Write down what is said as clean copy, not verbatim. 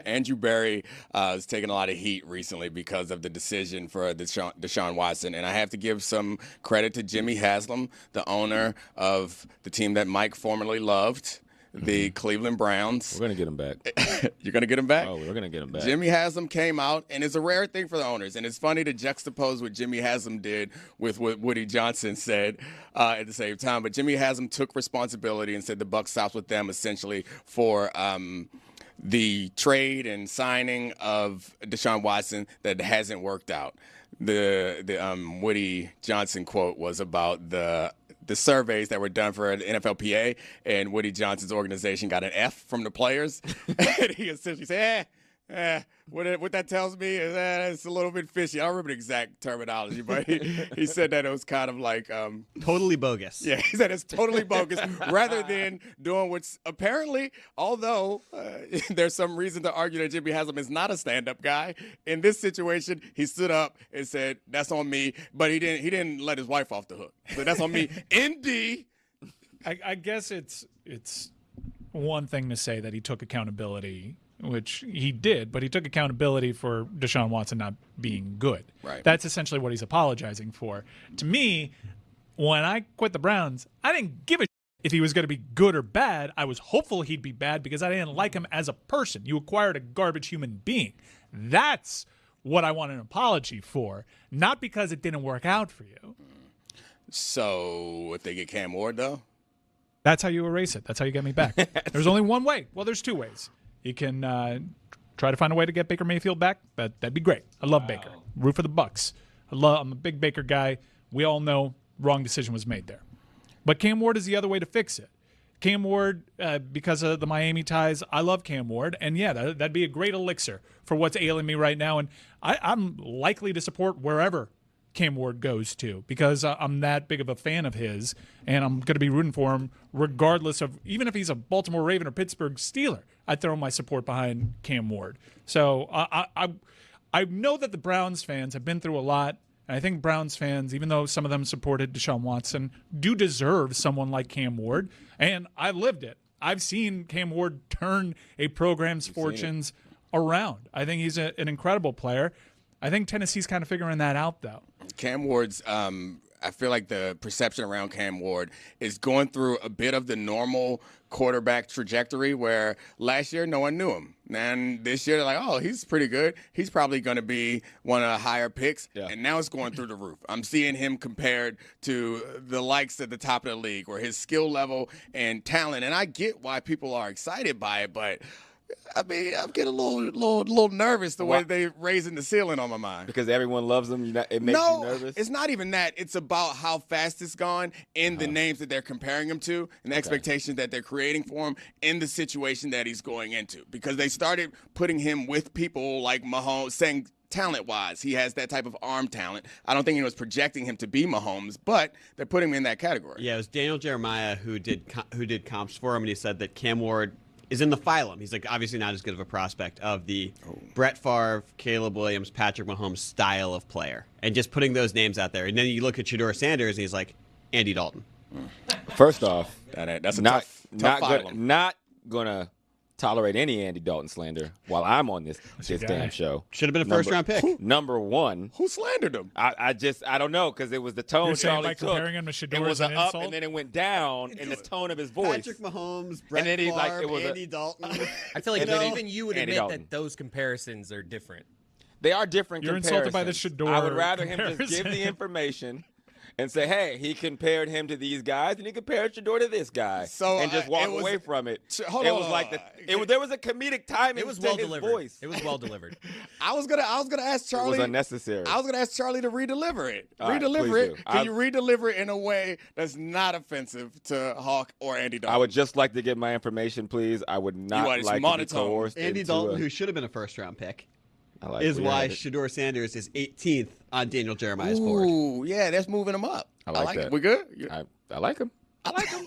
Andrew Berry is taking a lot of heat recently because of the decision for Deshaun Watson. And I have to give some credit to Jimmy Haslam, the owner of the team that Mike formerly loved, the Cleveland Browns. We're going to get him back. You're going to get him back? Oh, we're going to get him back. Jimmy Haslam came out, and it's a rare thing for the owners. And it's funny to juxtapose what Jimmy Haslam did with what Woody Johnson said at the same time. But Jimmy Haslam took responsibility and said the buck stops with them essentially for the trade and signing of Deshaun Watson that hasn't worked out. The Woody Johnson quote was about the surveys that were done for the NFLPA, and Woody Johnson's organization got an F from the players. And he essentially said, what that tells me is that it's a little bit fishy. I don't remember the exact terminology, but he said that it was kind of like totally bogus. Yeah, he said it's totally bogus rather than doing what's apparently, although there's some reason to argue that Jimmy Haslam is not a stand-up guy. In this situation, he stood up and said, that's on me, but he didn't let his wife off the hook. So that's on me. ND. I guess it's one thing to say that he took accountability, which he did, but he took accountability for Deshaun Watson not being good. Right. That's essentially what he's apologizing for. To me, when I quit the Browns, I didn't give a if he was going to be good or bad. I was hopeful he'd be bad because I didn't like him as a person. You acquired a garbage human being. That's what I want an apology for, not because it didn't work out for you. So if they get Cam Ward, though? That's how you erase it. That's how you get me back. There's only one way. Well, there's two ways. You can try to find a way to get Baker Mayfield back. That'd be great. I love Baker. Root for the Bucks. I'm a big Baker guy. We all know wrong decision was made there. But Cam Ward is the other way to fix it. Cam Ward, because of the Miami ties, I love Cam Ward. And, yeah, that'd be a great elixir for what's ailing me right now. And I'm likely to support wherever Cam Ward goes to because I'm that big of a fan of his, and I'm going to be rooting for him regardless of, even if he's a Baltimore Raven or Pittsburgh Steeler, I'd throw my support behind Cam Ward. So I know that the Browns fans have been through a lot, and I think Browns fans, even though some of them supported Deshaun Watson, do deserve someone like Cam Ward, and I lived it. I've seen Cam Ward turn a program's fortunes around. I think he's an incredible player. I think Tennessee's kind of figuring that out, though. Cam Ward's, I feel like the perception around Cam Ward is going through a bit of the normal quarterback trajectory where last year no one knew him. And this year they're like, oh, he's pretty good. He's probably going to be one of the higher picks. Yeah. And now it's going through the roof. I'm seeing him compared to the likes at the top of the league where his skill level and talent. And I get why people are excited by it, but I mean, I'm getting a little nervous the way they're raising the ceiling on my mind. Because everyone loves him, it makes you nervous? No, it's not even that. It's about how fast it's gone and the names that they're comparing him to and the expectations that they're creating for him in the situation that he's going into. Because they started putting him with people like Mahomes, saying talent-wise, he has that type of arm talent. I don't think he was projecting him to be Mahomes, but they're putting him in that category. Yeah, it was Daniel Jeremiah who did comps for him, and he said that Cam Ward is in the phylum. He's like obviously not as good of a prospect of the Brett Favre, Caleb Williams, Patrick Mahomes style of player. And just putting those names out there. And then you look at Shedeur Sanders, and he's like Andy Dalton. First off, that's a tough not going to tolerate any Andy Dalton slander while I'm on this damn show. Should have been a first-round pick. Number one. Who slandered him? I don't know, because it was the tone You're saying Charlie by took. comparing him to Shedeur It was an an up, insult? and then it went down in the tone of his voice. Patrick Mahomes, Brett then he's Favre, like, it was Andy Dalton. I feel like And then even you would Andy admit Dalton. that those comparisons are different. They are different You're comparisons. insulted by the Shedeur I would rather him just give comparison. the information and say, hey, he compared him to these guys, and he compared Shedeur to this guy, and just walk away from it. There was a comedic timing. It was to well his delivered. voice. It was well delivered. I was gonna ask Charlie. It was unnecessary. I was gonna ask Charlie to redeliver it. All right, Redeliver please it. do. Can you redeliver it in a way that's not offensive to Hawk or Andy Dalton? I would just like to get my information, please. I would not want like to be monotone. coerced Andy into Dalton, a- who should have been a first-round pick, I is we why had it. Shedeur Sanders is 18th on Daniel Jeremiah's board. Ooh, yeah, that's moving him up. I like that. it. We good? I like him. I like him.